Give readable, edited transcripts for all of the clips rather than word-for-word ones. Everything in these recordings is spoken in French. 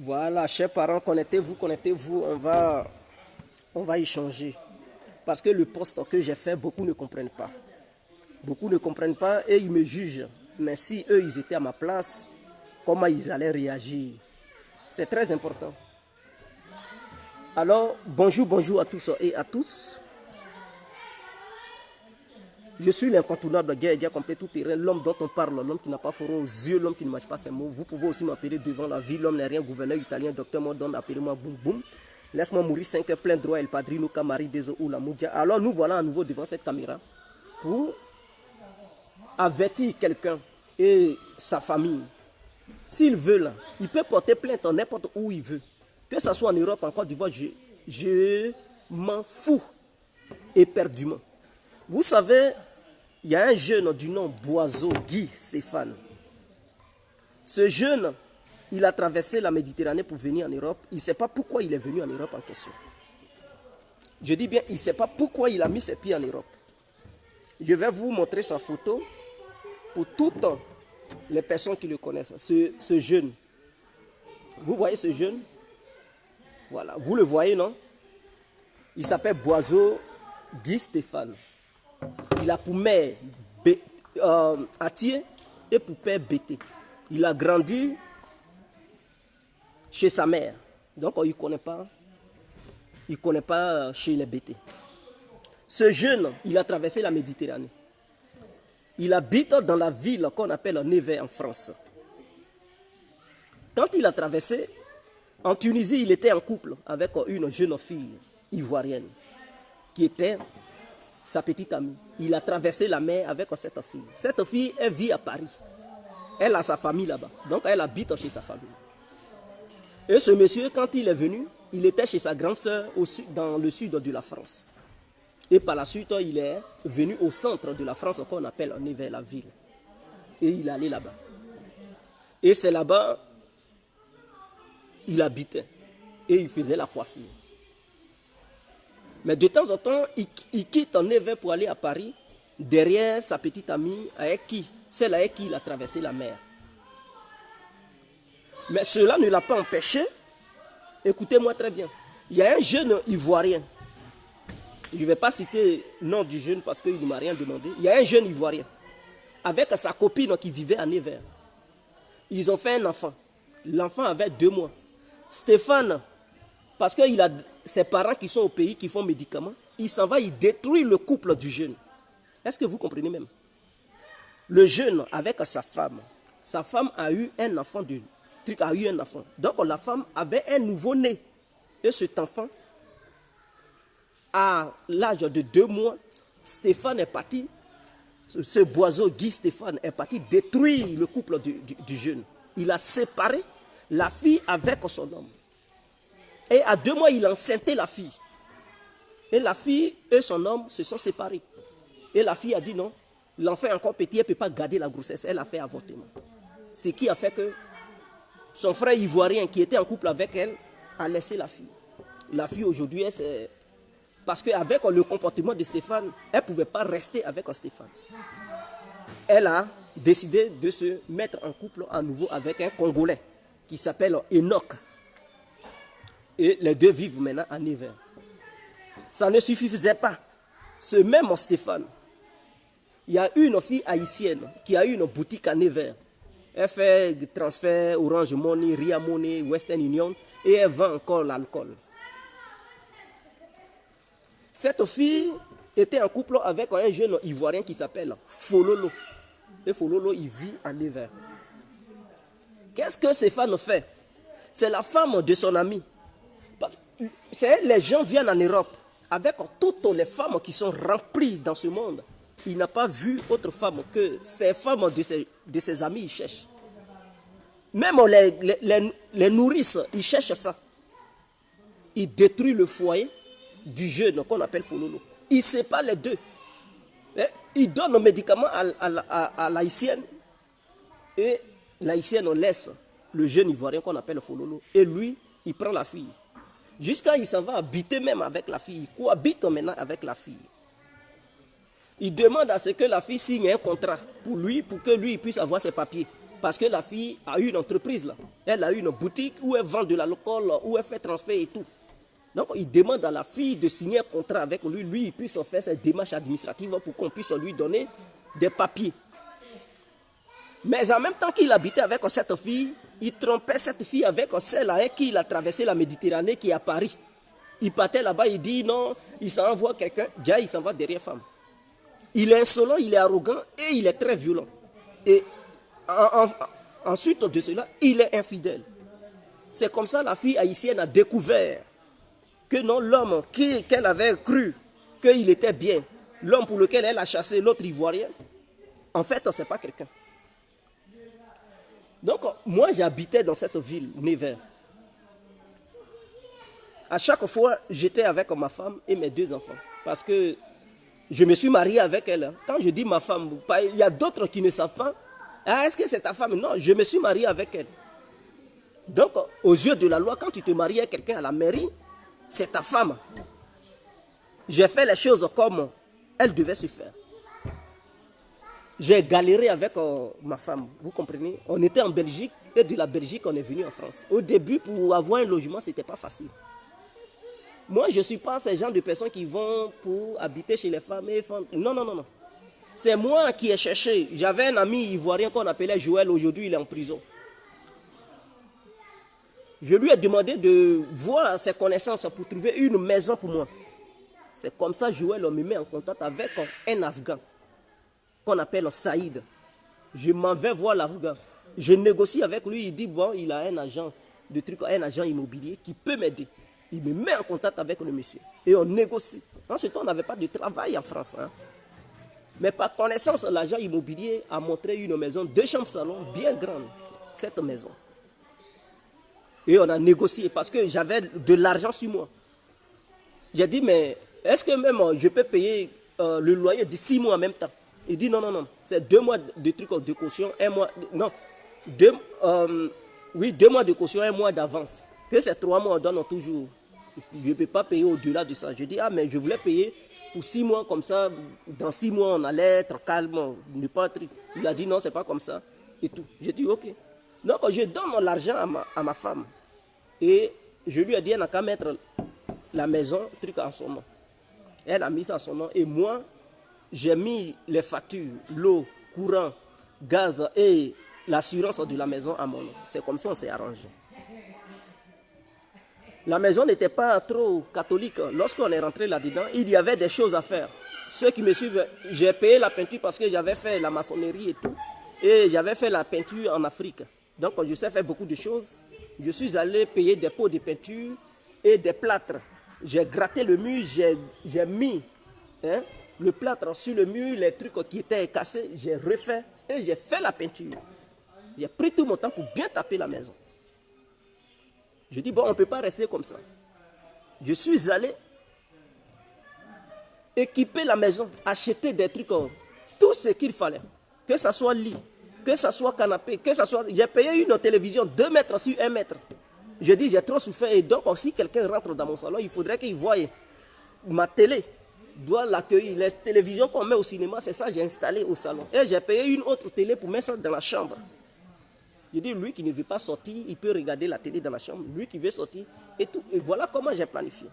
Voilà, chers parents, connectez-vous, on va échanger. Parce que le poste que j'ai fait, beaucoup ne comprennent pas. Beaucoup ne comprennent pas et ils me jugent. Mais si eux, ils étaient à ma place, comment ils allaient réagir? C'est très important. Alors, bonjour à tous et à tous. Je suis l'incontournable guerre complet tout terrain, l'homme dont on parle, l'homme qui n'a pas fort aux yeux, l'homme qui ne mâche pas ses mots. Vous pouvez aussi m'appeler devant la vie, l'homme n'est rien, gouverneur italien, docteur Modon, appelez-moi Boum Boum. Laisse-moi mourir 5 heures plein droit, El Padrino, Camari, Deso ou la Moudia. Alors nous voilà à nouveau devant cette caméra pour avertir quelqu'un et sa famille. S'il veut là, il peut porter plainte n'importe où il veut. Que ce soit en Europe, en Côte d'Ivoire, je m'en fous éperdument. Vous savez, il y a un jeune du nom Boiseau, Guy Stéphane. Ce jeune, il a traversé la Méditerranée pour venir en Europe. Il ne sait pas pourquoi il est venu en Europe en question. Je dis bien, il ne sait pas pourquoi il a mis ses pieds en Europe. Je vais vous montrer sa photo pour toutes les personnes qui le connaissent. Ce jeune. Vous voyez ce jeune? Voilà, vous le voyez, non? Il s'appelle Boiseau Guy Stéphane. Il a pour mère Atier et pour père Bété. Il a grandi chez sa mère. Donc il ne connaît pas chez les Bété. Ce jeune, il a traversé la Méditerranée. Il habite dans la ville qu'on appelle Nevers en France. Quand il a traversé, en Tunisie, il était en couple avec une jeune fille ivoirienne qui était sa petite amie. Il a traversé la mer avec cette fille. Cette fille, elle vit à Paris. Elle a sa famille là-bas. Donc, elle habite chez sa famille. Et ce monsieur, quand il est venu, il était chez sa grande sœur dans le sud de la France. Et par la suite, il est venu au centre de la France, qu'on appelle Nevers, la ville. Et il est allé là-bas. Et c'est là-bas, il habitait. Et il faisait la coiffure. Mais de temps en temps, il quitte Nevers pour aller à Paris, derrière sa petite amie, celle avec qui il a traversé la mer. Mais cela ne l'a pas empêché. Écoutez-moi très bien. Il y a un jeune Ivoirien. Je ne vais pas citer le nom du jeune parce qu'il ne m'a rien demandé. Il y a un jeune Ivoirien avec sa copine qui vivait à Nevers. Ils ont fait un enfant. L'enfant avait 2 mois. Stéphane, parce qu'il a ses parents qui sont au pays, qui font médicaments, il s'en va, il détruit le couple du jeune. Est-ce que vous comprenez même? Le jeune avec sa femme a eu un enfant Donc la femme avait un nouveau-né. Et cet enfant, à l'âge de 2 mois, Stéphane est parti, ce Boiseau Guy Stéphane est parti détruire le couple du jeune. Il a séparé la fille avec son homme. Et à 2 mois, il a enceinté la fille. Et la fille et son homme se sont séparés. Et la fille a dit non, l'enfant est encore petit, elle ne peut pas garder la grossesse. Elle a fait avortement. Ce qui a fait que son frère ivoirien qui était en couple avec elle a laissé la fille. La fille aujourd'hui, parce qu'avec le comportement de Stéphane, elle ne pouvait pas rester avec Stéphane. Elle a décidé de se mettre en couple à nouveau avec un Congolais qui s'appelle Enoch. Et les deux vivent maintenant à Nevers. Ça ne suffisait pas. Ce même Stéphane, il y a une fille haïtienne qui a une boutique à Nevers. Elle fait des transferts Orange Money, Ria Money, Western Union et elle vend encore l'alcool. Cette fille était en couple avec un jeune Ivoirien qui s'appelle Fololo. Et Fololo, il vit à Nevers. Qu'est-ce que Stéphane fait? C'est la femme de son ami. Les gens viennent en Europe avec toutes les femmes qui sont remplies dans ce monde. Il n'a pas vu autre femme que ces femmes de ses amis, ils cherchent. Même les nourrices, ils cherchent ça. Il détruit le foyer du jeune qu'on appelle Fololo. Il sépare les deux. Il donne le médicament à l'haïtienne. Et l'haïtienne, on laisse le jeune ivoirien qu'on appelle Fololo. Et lui, il prend la fille. Jusqu'à il s'en va habiter même avec la fille. Il cohabite maintenant avec la fille. Il demande à ce que la fille signe un contrat pour lui, pour que lui puisse avoir ses papiers. Parce que la fille a une entreprise là. Elle a une boutique où elle vend de l'alcool, où elle fait transfert et tout. Donc il demande à la fille de signer un contrat avec lui. Lui, il puisse faire ses démarches administratives pour qu'on puisse lui donner des papiers. Mais en même temps qu'il habitait avec cette fille, il trompait cette fille avec celle avec qui il a traversé la Méditerranée, qui est à Paris. Il partait là-bas, il dit non, il s'en envoie quelqu'un, déjà il s'en va derrière femme. Il est insolent, il est arrogant et il est très violent. Et ensuite de cela, il est infidèle. C'est comme ça la fille haïtienne a découvert que non, l'homme qu'elle avait cru qu'il était bien, l'homme pour lequel elle a chassé l'autre ivoirien, en fait, ce n'est pas quelqu'un. Donc, moi, j'habitais dans cette ville, Nevers. À chaque fois, j'étais avec ma femme et mes 2 enfants. Parce que je me suis marié avec elle. Quand je dis ma femme, il y a d'autres qui ne savent pas. Ah, est-ce que c'est ta femme? Non, je me suis marié avec elle. Donc, aux yeux de la loi, quand tu te maries avec quelqu'un à la mairie, c'est ta femme. J'ai fait les choses comme elles devaient se faire. J'ai galéré avec ma femme, vous comprenez? On était en Belgique et de la Belgique, on est venu en France. Au début, pour avoir un logement, ce n'était pas facile. Moi, je ne suis pas ce genre de personnes qui vont pour habiter chez les femmes et femmes. Non, non, non, non. C'est moi qui ai cherché. J'avais un ami ivoirien qu'on appelait Joël. Aujourd'hui, il est en prison. Je lui ai demandé de voir ses connaissances pour trouver une maison pour moi. C'est comme ça, Joël me met en contact avec un Afghan qu'on appelle Saïd. Je m'en vais voir l'Afghan. Je négocie avec lui. Il dit, bon, il a un agent immobilier qui peut m'aider. Il me met en contact avec le monsieur. Et on négocie. En ce temps, on n'avait pas de travail en France. Hein. Mais par connaissance, l'agent immobilier a montré une maison, 2 chambres salon, bien grande. Cette maison. Et on a négocié parce que j'avais de l'argent sur moi. J'ai dit, mais est-ce que même je peux payer le loyer de 6 mois en même temps? Il dit, non, non, non. C'est 2 mois de trucs de caution, 1 mois. Non. 2 mois de caution, 1 mois d'avance. Que ces 3 mois, on donne toujours. Je ne peux pas payer au-delà de ça. Je dis, ah, mais je voulais payer pour 6 mois comme ça. Dans 6 mois, on allait être calme. Ne pas être... Il a dit, non, c'est pas comme ça. Et tout. J'ai dit, ok. Donc, je donne l'argent à ma femme. Et je lui ai dit, elle n'a qu'à mettre la maison, truc en son nom. Elle a mis ça en son nom. Et moi, j'ai mis les factures, l'eau, courant, gaz et l'assurance de la maison à mon nom. C'est comme ça qu'on s'est arrangé. La maison n'était pas trop catholique. Lorsqu'on est rentré là-dedans, il y avait des choses à faire. Ceux qui me suivent, j'ai payé la peinture parce que j'avais fait la maçonnerie et tout. Et j'avais fait la peinture en Afrique. Donc je sais faire beaucoup de choses. Je suis allé payer des pots de peinture et des plâtres. J'ai gratté le mur, j'ai mis le plâtre sur le mur, les trucs qui étaient cassés, j'ai refait et j'ai fait la peinture. J'ai pris tout mon temps pour bien taper la maison. Je dis, bon, on ne peut pas rester comme ça. Je suis allé équiper la maison, acheter des trucs, tout ce qu'il fallait. Que ce soit lit, que ce soit canapé, que ce soit... J'ai payé une télévision 2 mètres sur 1 mètre. Je dis, j'ai trop souffert. Et donc, si quelqu'un rentre dans mon salon, il faudrait qu'il voie ma télé. Doit l'accueillir. Les télévisions qu'on met au cinéma, c'est ça que j'ai installé au salon. Et j'ai payé une autre télé pour mettre ça dans la chambre. Je dis, lui qui ne veut pas sortir, il peut regarder la télé dans la chambre. Lui qui veut sortir, et tout. Et voilà comment j'ai planifié.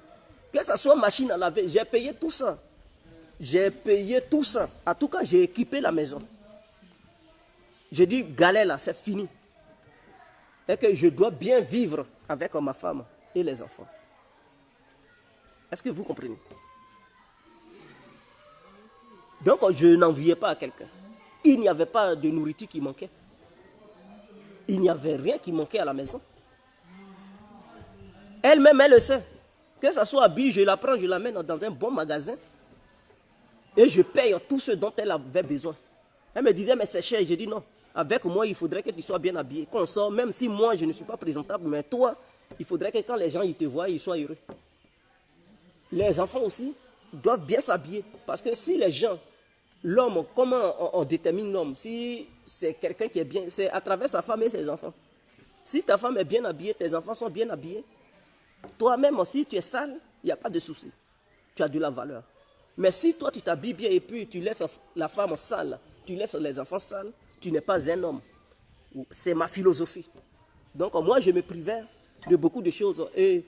Que ce soit machine à laver, j'ai payé tout ça. J'ai payé tout ça. En tout cas, j'ai équipé la maison. J'ai dit, galère là, c'est fini. Et que je dois bien vivre avec ma femme et les enfants. Est-ce que vous comprenez? Donc, je n'enviais pas à quelqu'un. Il n'y avait pas de nourriture qui manquait. Il n'y avait rien qui manquait à la maison. Elle-même, elle le sait. Que ce soit habillé, je la prends, je la mène dans un bon magasin. Et je paye tout ce dont elle avait besoin. Elle me disait, mais c'est cher. J'ai dit non. Avec moi, il faudrait que tu sois bien habillé. Qu'on sort, même si moi, je ne suis pas présentable, mais toi, il faudrait que quand les gens ils te voient, ils soient heureux. Les enfants aussi doivent bien s'habiller. Parce que si les gens, l'homme, comment on détermine l'homme? Si c'est quelqu'un qui est bien, c'est à travers sa femme et ses enfants. Si ta femme est bien habillée, tes enfants sont bien habillés, toi-même, si tu es sale, il n'y a pas de souci. Tu as de la valeur. Mais si toi, tu t'habilles bien et puis tu laisses la femme sale, tu laisses les enfants sales, tu n'es pas un homme. C'est ma philosophie. Donc moi, je me privais de beaucoup de choses et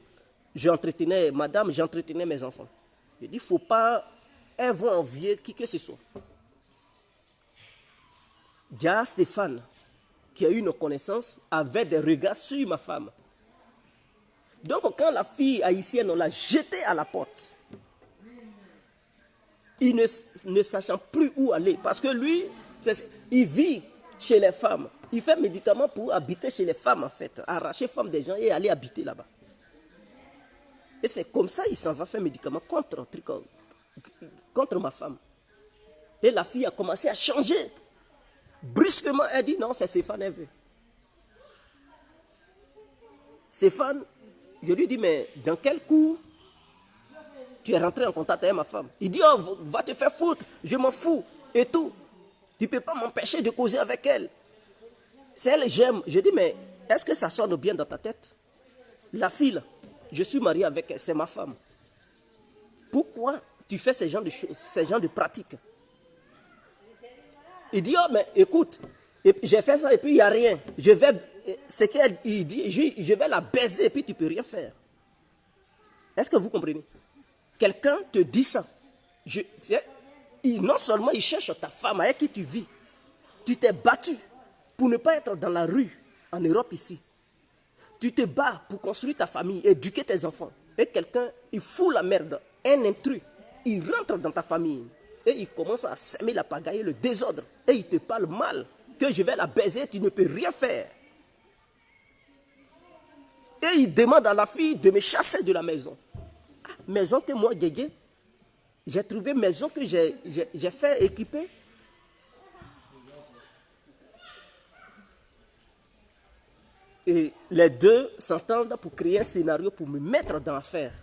j'entretenais, madame, j'entretenais mes enfants. Je dis, il ne faut pas, elles vont envier qui que ce soit. Il y a Stéphane qui a eu une connaissance avait des regards sur ma femme. Donc quand la fille haïtienne, on l'a jetée à la porte, il ne sachant plus où aller, parce que lui, il vit chez les femmes. Il fait médicaments pour habiter chez les femmes, en fait. Arracher femmes des gens et aller habiter là-bas. Et c'est comme ça qu'il s'en va faire médicaments contre ma femme. Et la fille a commencé à changer. Brusquement, elle dit non, c'est Stéphane, elle veut. Stéphane, je lui dis, mais dans quel coup tu es rentré en contact avec ma femme? Il dit, oh, va te faire foutre, je m'en fous, et tout. Tu ne peux pas m'empêcher de causer avec elle. C'est elle, j'aime. Je dis, mais est-ce que ça sonne bien dans ta tête? La fille, là, je suis marié avec elle, c'est ma femme. Pourquoi tu fais ce genre de choses, ce genre de pratiques? Il dit, oh, mais écoute, j'ai fait ça et puis il n'y a rien. Je vais, ce qu'il dit, je vais la baiser et puis tu ne peux rien faire. Est-ce que vous comprenez? Quelqu'un te dit ça. Non seulement il cherche ta femme avec qui tu vis. Tu t'es battu pour ne pas être dans la rue en Europe ici. Tu te bats pour construire ta famille, éduquer tes enfants. Et quelqu'un, il fout la merde, un intrus, il rentre dans ta famille. Et il commence à semer la pagaille, le désordre. Et il te parle mal, que je vais la baiser, tu ne peux rien faire. Et il demande à la fille de me chasser de la maison. Ah, maison que moi, Guégué, j'ai trouvé maison que j'ai fait équiper. Et les deux s'entendent pour créer un scénario pour me mettre dans l'affaire.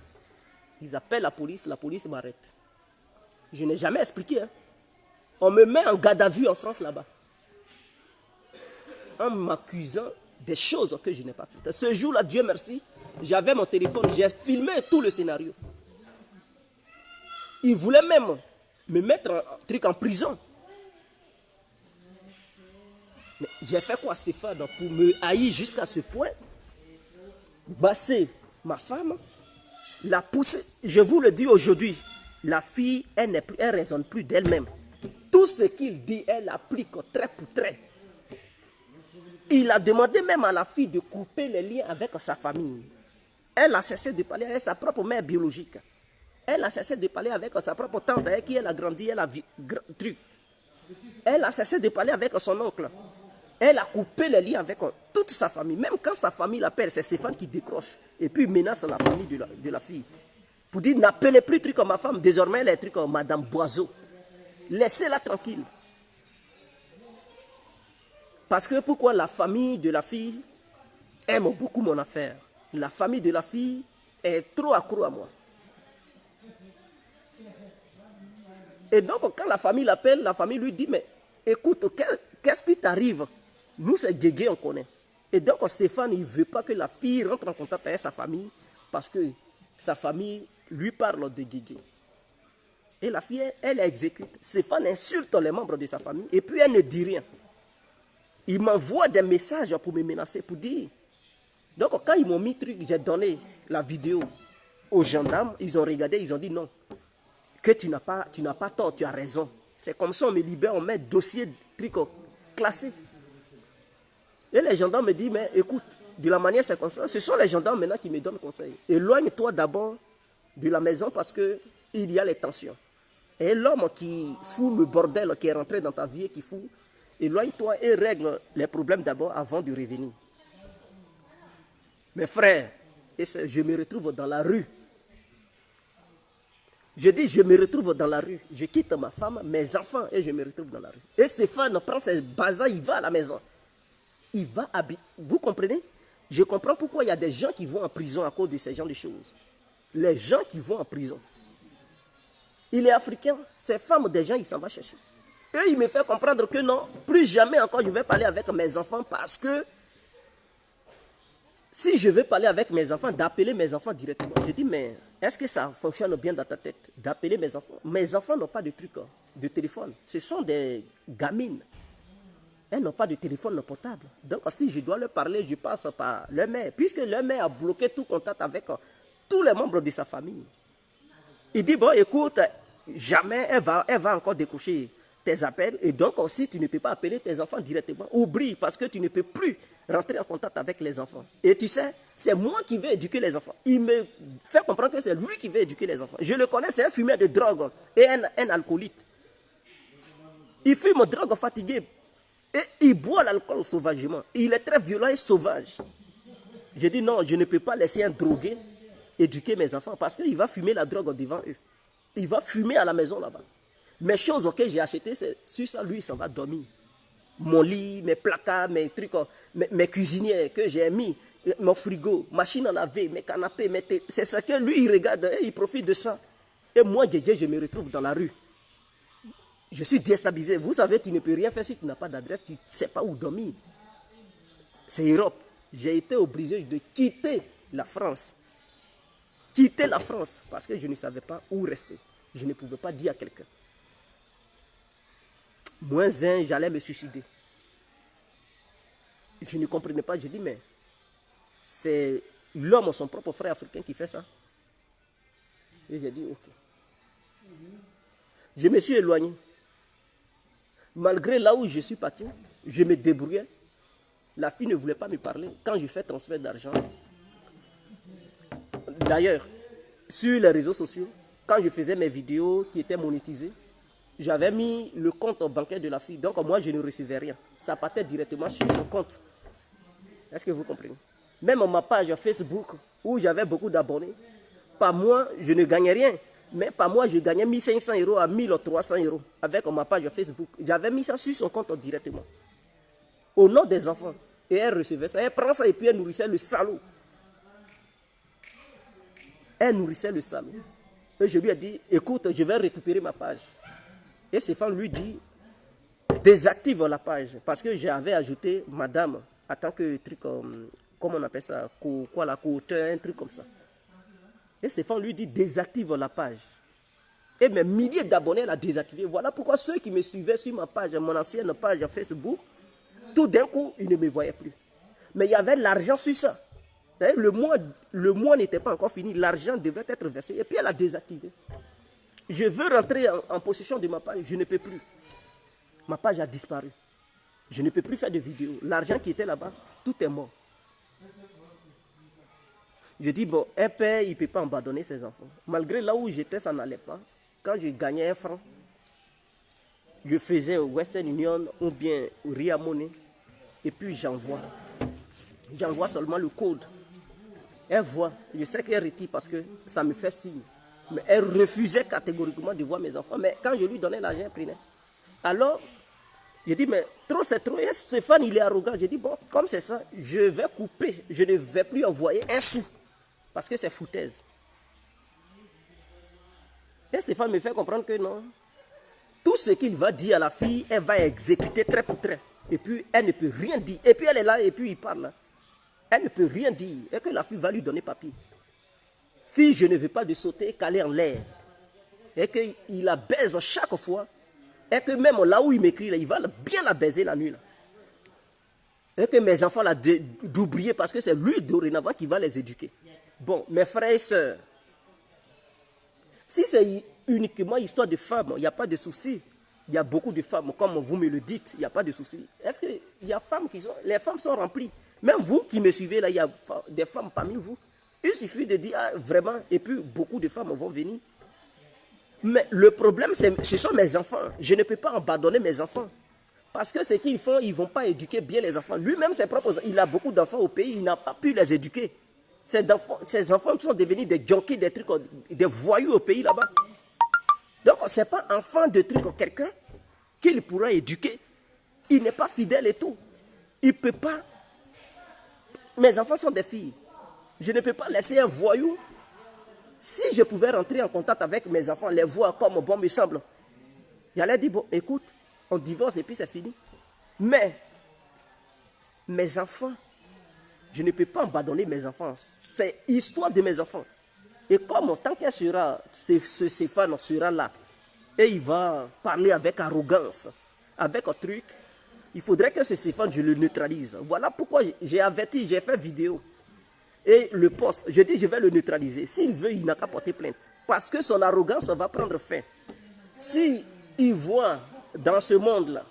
Ils appellent la police m'arrête. Je n'ai jamais expliqué. Hein. On me met en garde à vue en France là-bas. En m'accusant des choses que je n'ai pas faites. Ce jour-là, Dieu merci, j'avais mon téléphone, j'ai filmé tout le scénario. Ils voulaient même me mettre en prison. Mais j'ai fait quoi, Stéphane, pour me haïr jusqu'à ce point? Basser ma femme, la pousser. Je vous le dis aujourd'hui, la fille, elle ne raisonne plus d'elle-même. Tout ce qu'il dit, elle applique trait pour trait. Il a demandé même à la fille de couper les liens avec sa famille. Elle a cessé de parler avec sa propre mère biologique. Elle a cessé de parler avec sa propre tante avec qui elle a grandi, elle a truc. Elle a cessé de parler avec son oncle. Elle a coupé les liens avec toute sa famille. Même quand sa famille l'appelle, c'est Stéphane qui décroche. Et puis il menace la famille de la fille. Pour dire, n'appelez plus truc comme ma femme. Désormais, elle est truc comme Madame Boiseau. Laissez-la tranquille. Parce que pourquoi la famille de la fille aime beaucoup mon affaire. La famille de la fille est trop accro à moi. Et donc, quand la famille l'appelle, la famille lui dit, mais écoute, qu'est-ce qui t'arrive? Nous, c'est Guégué, on connaît. Et donc, Stéphane, il ne veut pas que la fille rentre en contact avec sa famille parce que sa famille lui parle de Guégué. Et la fille, elle exécute. Stéphane insulte les membres de sa famille et puis elle ne dit rien. Il m'envoie des messages pour me menacer, pour dire. Donc, quand ils m'ont mis truc, j'ai donné la vidéo aux gendarmes, ils ont regardé, ils ont dit non. Que tu n'as pas tort, tu as raison. C'est comme ça, on me libère, on met dossier truc classé. Et les gendarmes me disent, mais écoute, de la manière c'est comme ça, ce sont les gendarmes maintenant qui me donnent conseil. Éloigne-toi d'abord de la maison parce qu'il y a les tensions. Et l'homme qui fout le bordel qui est rentré dans ta vie et qui fout, éloigne-toi et règle les problèmes d'abord avant de revenir. Mes frères, je me retrouve dans la rue. Je dis, je me retrouve dans la rue. Je quitte ma femme, mes enfants et je me retrouve dans la rue. Et Stéphane prend ses bazars, il va à la maison. Il va habiter. Vous comprenez? Je comprends pourquoi il y a des gens qui vont en prison à cause de ces genres de choses. Les gens qui vont en prison. Il est africain, ces femmes, des gens, il s'en va chercher. Et il me fait comprendre que non, plus jamais encore je vais parler avec mes enfants parce que si je veux parler avec mes enfants, d'appeler mes enfants directement. Je dis, mais est-ce que ça fonctionne bien dans ta tête d'appeler mes enfants? Mes enfants n'ont pas de truc, de téléphone. Ce sont des gamines. Elles n'ont pas de téléphone portable. Donc, si je dois leur parler, je passe par leur mère. Puisque leur mère a bloqué tout contact avec tous les membres de sa famille. Il dit, bon, écoute, jamais elle va encore décrocher tes appels. Et donc, aussi, tu ne peux pas appeler tes enfants directement. Oublie, parce que tu ne peux plus rentrer en contact avec les enfants. Et tu sais, c'est moi qui vais éduquer les enfants. Il me fait comprendre que c'est lui qui veut éduquer les enfants. Je le connais, c'est un fumeur de drogue et un alcoolique. Il fume drogue fatigué. Et il boit l'alcool sauvagement. Il est très violent et sauvage. J'ai dit non, je ne peux pas laisser un drogué éduquer mes enfants parce qu'il va fumer la drogue devant eux. Il va fumer à la maison là-bas. Mes choses auxquelles j'ai acheté, c'est sur ça, lui, il s'en va dormir. Mon lit, mes placards, mes trucs, mes cuisinières que j'ai mis, mon frigo, machine à laver, mes canapés, c'est ça que lui, il regarde et il profite de ça. Et moi, je me retrouve dans la rue. Je suis déstabilisé. Vous savez, tu ne peux rien faire si tu n'as pas d'adresse, tu ne sais pas où dormir. C'est Europe. J'ai été obligé de quitter la France. Quitter la France parce que je ne savais pas où rester. Je ne pouvais pas dire à quelqu'un. Moins un, j'allais me suicider. Je ne comprenais pas. Je dis, mais c'est l'homme, son propre frère africain qui fait ça. Et j'ai dit, ok. Je me suis éloigné. Malgré là où je suis parti, je me débrouillais. La fille ne voulait pas me parler quand je fais transfert d'argent. D'ailleurs, sur les réseaux sociaux, quand je faisais mes vidéos qui étaient monétisées, j'avais mis le compte bancaire de la fille. Donc moi, je ne recevais rien. Ça partait directement sur son compte. Est-ce que vous comprenez? Même ma page Facebook, où j'avais beaucoup d'abonnés, par mois, je ne gagnais rien. Mais par mois, je gagnais 1500 € à 1300 € avec ma page Facebook. J'avais mis ça sur son compte directement. Au nom des enfants. Et elle recevait ça. Elle prend ça et puis elle nourrissait le salaud. Elle nourrissait le salaud. Et je lui ai dit, écoute, je vais récupérer ma page. Et Stéphane lui dit, désactive la page. Parce que j'avais ajouté madame en tant que truc, comment on appelle ça, la co-auteur, un truc comme ça. Et Stéphane lui dit, désactive la page. Et mes milliers d'abonnés l'ont désactivé. Voilà pourquoi ceux qui me suivaient sur ma page, mon ancienne page Facebook, tout d'un coup, ils ne me voyaient plus. Mais il y avait l'argent sur ça. Le mois n'était pas encore fini. L'argent devrait être versé. Et puis elle a désactivé. Je veux rentrer en possession de ma page. Je ne peux plus. Ma page a disparu. Je ne peux plus faire de vidéos. L'argent qui était là-bas, tout est mort. Je dis, bon, un père, il ne peut pas abandonner ses enfants. Malgré là où j'étais, ça n'allait pas. Quand je gagnais 1 franc, je faisais au Western Union ou bien au Ria Money. Et puis j'envoie. J'envoie seulement le code. Elle voit. Je sais qu'elle retire parce que ça me fait signe. Mais elle refusait catégoriquement de voir mes enfants. Mais quand je lui donnais l'argent, elle prenait. Alors, je dis, mais trop c'est trop. Et Stéphane, il est arrogant. Je dis, bon, comme c'est ça, je vais couper. Je ne vais plus envoyer un sou. Parce que c'est foutaise. Et Stéphane me fait comprendre que non. Tout ce qu'il va dire à la fille, elle va exécuter trait pour trait. Et puis, elle ne peut rien dire. Et puis, elle est là, et puis, il parle. Elle ne peut rien dire. Et que la fille va lui donner papier. Si je ne veux pas de sauter, caler en l'air. Et qu'il la baise chaque fois. Et que même là où il m'écrit, il va bien la baiser la nuit. Là. Et que mes enfants, d'oublier, parce que c'est lui dorénavant qui va les éduquer. Bon, mes frères et sœurs, si c'est uniquement histoire de femmes, il n'y a pas de souci. Il y a beaucoup de femmes, comme vous me le dites, il n'y a pas de souci. Est-ce qu'il y a femmes qui sont... Les femmes sont remplies. Même vous qui me suivez, là, il y a des femmes parmi vous. Il suffit de dire, ah, vraiment, et puis beaucoup de femmes vont venir. Mais le problème, ce sont mes enfants. Je ne peux pas abandonner mes enfants. Parce que ce qu'ils font, ils ne vont pas éduquer bien les enfants. Lui-même, ses propres, il a beaucoup d'enfants au pays, il n'a pas pu les éduquer. Ces enfants sont devenus des junkies, des trucs, des voyous au pays là-bas. Donc, ce n'est pas enfant de truc quelqu'un qu'il pourra éduquer. Il n'est pas fidèle et tout. Il ne peut pas. Mes enfants sont des filles. Je ne peux pas laisser un voyou. Si je pouvais rentrer en contact avec mes enfants, les voir comme bon me semble, j'allais dire, bon, écoute, on divorce et puis c'est fini. Mais, mes enfants, je ne peux pas abandonner mes enfants. C'est l'histoire de mes enfants. Et comme tant qu'elle sera, ce Stéphane sera là, et il va parler avec arrogance, avec un truc, Il faudrait que ce Stéphane, je le neutralise. Voilà pourquoi j'ai averti, j'ai fait vidéo. Et le poste, je dis je vais le neutraliser. S'il veut, il n'a qu'à porter plainte. Parce que son arrogance va prendre fin. S'il voit dans ce monde-là,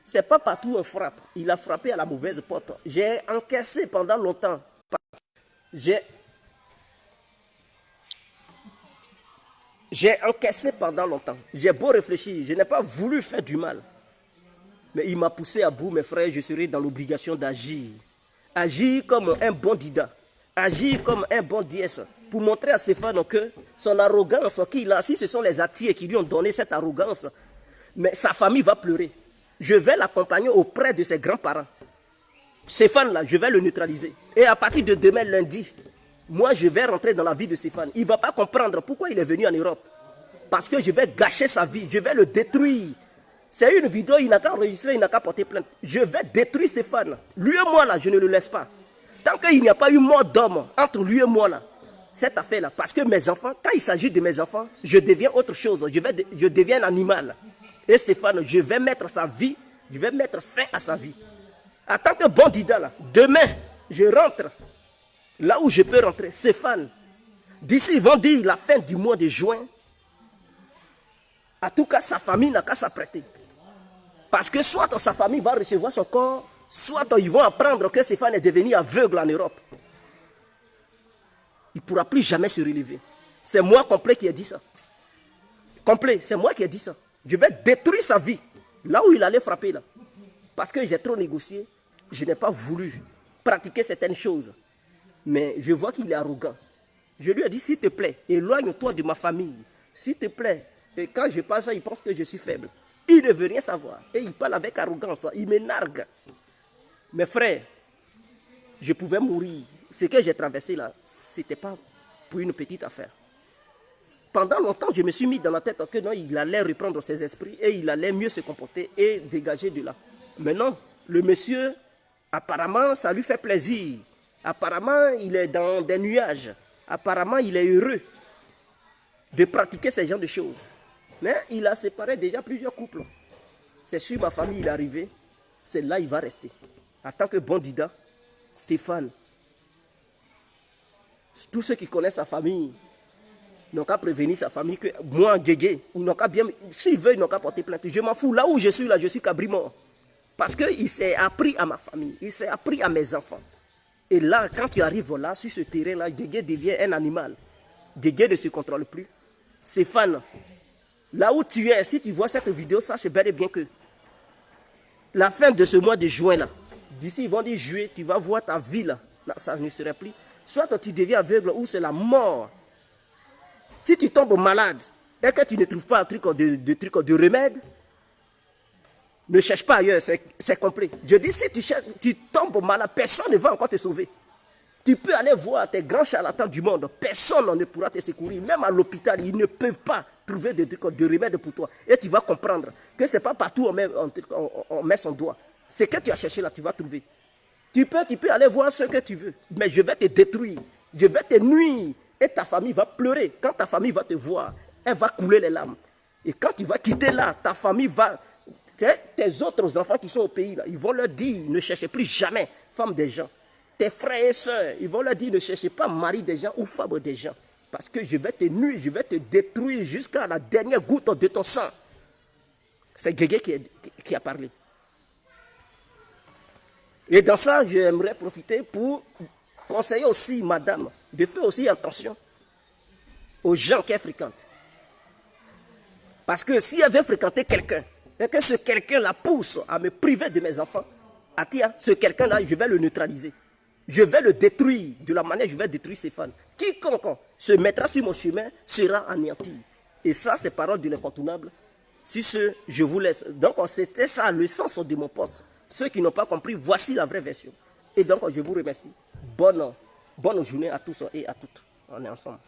c'est pas partout un frappe. Il a frappé à la mauvaise porte. J'ai encaissé pendant longtemps. J'ai encaissé pendant longtemps. J'ai beau réfléchir, je n'ai pas voulu faire du mal. Mais il m'a poussé à bout, mes frères, je serai dans l'obligation d'agir. Agir comme un bon Dida. Agir comme un bon DS. Pour montrer à Stéphane que son arrogance qu'il a, si ce sont les Atiers qui lui ont donné cette arrogance, mais sa famille va pleurer. Je vais l'accompagner auprès de ses grands-parents. Stéphane là, je vais le neutraliser. Et à partir de demain lundi, moi je vais rentrer dans la vie de Stéphane. Il ne va pas comprendre pourquoi il est venu en Europe. Parce que je vais gâcher sa vie, je vais le détruire. C'est une vidéo, il n'a qu'à enregistrer, il n'a qu'à porter plainte. Je vais détruire Stéphane. Lui et moi là, je ne le laisse pas. Tant qu'il n'y a pas eu mort d'homme entre lui et moi là, cette affaire-là, parce que mes enfants, quand il s'agit de mes enfants, je deviens autre chose, je deviens un animal. Et Stéphane, je vais mettre sa vie, je vais mettre fin à sa vie. En tant que bon Dida là, demain, je rentre là où je peux rentrer. Stéphane, d'ici ils vont dire la fin du mois de juin, en tout cas sa famille n'a qu'à s'apprêter. Parce que soit sa famille va recevoir son corps, soit ils vont apprendre que Stéphane est devenu aveugle en Europe. Il ne pourra plus jamais se relever. C'est moi complet qui ai dit ça. Complet, c'est moi qui ai dit ça. Je vais détruire sa vie, là où il allait frapper là. Parce que j'ai trop négocié, je n'ai pas voulu pratiquer certaines choses. Mais je vois qu'il est arrogant. Je lui ai dit, s'il te plaît, éloigne-toi de ma famille. S'il te plaît. Et quand je parle ça, il pense que je suis faible. Il ne veut rien savoir. Et il parle avec arrogance. Il m'énargue. Mes frères, je pouvais mourir. Ce que j'ai traversé là, ce n'était pas pour une petite affaire. Pendant longtemps, je me suis mis dans la tête que non, il allait reprendre ses esprits et il allait mieux se comporter et dégager de là. Mais non, le monsieur, apparemment, ça lui fait plaisir. Apparemment, il est dans des nuages. Apparemment, il est heureux de pratiquer ce genre de choses. Mais il a séparé déjà plusieurs couples. C'est sur ma famille, il est arrivé. C'est là il va rester. En tant que bon Dida, Stéphane, tous ceux qui connaissent sa famille n'ont qu'à prévenir sa famille que moi, Guégué, ils n'ont qu'à bien... S'ils veulent, ils n'ont qu'à porter plainte. Je m'en fous. Là où je suis cabri mort. Parce qu'il s'est appris à ma famille. Il s'est appris à mes enfants. Et là, quand tu arrives là, sur ce terrain-là, Guégué devient un animal. Guégué ne se contrôle plus. Stéphane, là où tu es, si tu vois cette vidéo, sache bel et bien que la fin de ce mois de juin, là, d'ici ils vont dire juillet, tu vas voir ta vie là, ça ne serait plus. Soit tu deviens aveugle ou c'est la mort. Si tu tombes malade et que tu ne trouves pas un truc de remède, ne cherche pas ailleurs, c'est complet. Je dis, si tu tombes malade, personne ne va encore te sauver. Tu peux aller voir tes grands charlatans du monde, personne ne pourra te secourir. Même à l'hôpital, ils ne peuvent pas trouver de remède pour toi. Et tu vas comprendre que ce n'est pas partout on met son doigt. Ce que tu as cherché là, tu vas trouver. Tu peux aller voir ce que tu veux, mais je vais te détruire, je vais te nuire. Et ta famille va pleurer. Quand ta famille va te voir, elle va couler les larmes. Et quand tu vas quitter là, ta famille va... Tes autres enfants qui sont au pays, là, ils vont leur dire, ne cherchez plus jamais femme des gens. Tes frères et soeurs, ils vont leur dire, ne cherchez pas mari des gens ou femme des gens. Parce que je vais te nuire, je vais te détruire jusqu'à la dernière goutte de ton sang. C'est Guégué qui a parlé. Et dans ça, j'aimerais profiter pour conseiller aussi, madame, de faire aussi attention aux gens qu'elle fréquente. Parce que si elle veut fréquenter quelqu'un, et que ce quelqu'un la pousse à me priver de mes enfants, Atia, ce quelqu'un-là, je vais le neutraliser. Je vais le détruire de la manière dont je vais détruire Stéphane. Quiconque se mettra sur mon chemin sera anéanti. Et ça, c'est parole de l'incontournable. Si ce, je vous laisse. Donc, c'était ça le sens de mon poste. Ceux qui n'ont pas compris, voici la vraie version. Et donc, je vous remercie. Bonne journée à tous et à toutes. On est ensemble.